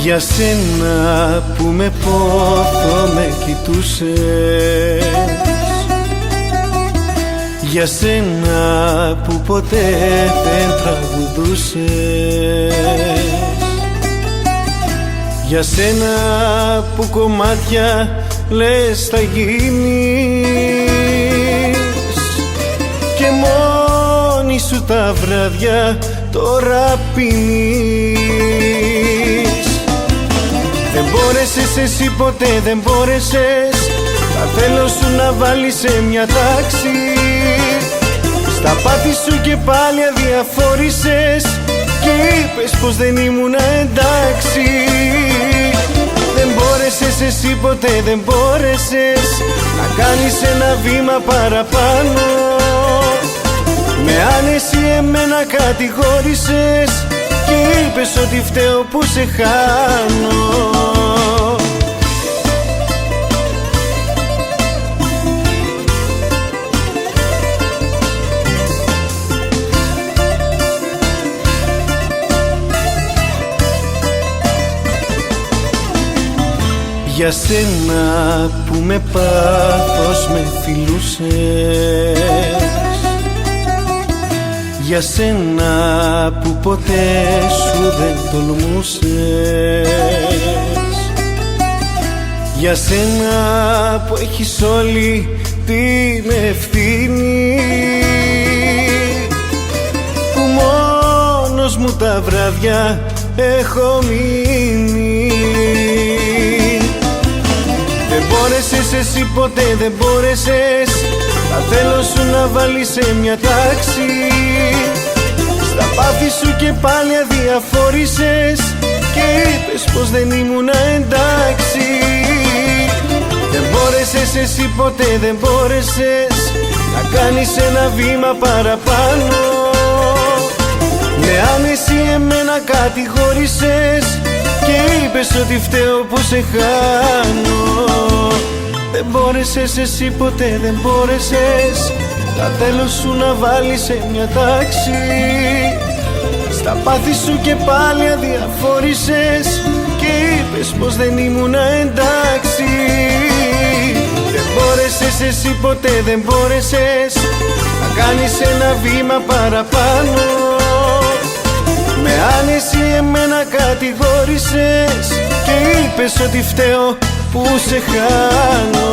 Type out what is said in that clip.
Για σένα που με πόθο με κοιτούσες, για σένα που ποτέ δεν τραγουδούσες, για σένα που κομμάτια λες θα γίνεις και μόνη σου τα βράδια τώρα πίνεις. Δεν μπόρεσες εσύ ποτέ, δεν μπόρεσες τα θέλω σου να βάλεις σε μια τάξη. Στα πάθη σου και πάλι αδιαφόρησες και είπες πως δεν ήμουν εντάξει. Δεν μπόρεσες εσύ ποτέ, δεν μπόρεσες να κάνεις ένα βήμα παραπάνω. Με άνεση εμένα κατηγόρησες και είπες ότι φταίω που σε χάνω. Για σένα που με πάθος με φιλούσες, για σένα που ποτέ σου δεν τολμούσες, για σένα που έχεις όλη την ευθύνη, που μόνος μου τα βράδια έχω μείνει. Δεν μπόρεσες εσύ ποτέ, δεν μπόρεσες τα θέλω σου να βάλεις σε μια τάξη. Στα πάθη σου και πάλι αδιαφόρησες και είπες πως δεν ήμουν εντάξει. Δεν μπόρεσες εσύ ποτέ, δεν μπόρεσες να κάνεις ένα βήμα παραπάνω. Με άνεση εμένα κατηγόρησες και είπες ότι φταίω που σε χάνω. Δεν μπόρεσες εσύ ποτέ, δεν μπόρεσες τα θέλω σου να βάλεις σε μια τάξη. Στα πάθη σου και πάλι αδιαφόρησες και είπες πως δεν ήμουν εντάξει. Δεν μπόρεσες εσύ ποτέ, δεν μπόρεσες να κάνεις ένα βήμα παραπάνω. Με άνεση εμένα κατηγόρησες και είπες ότι φταίω που σε χάνω.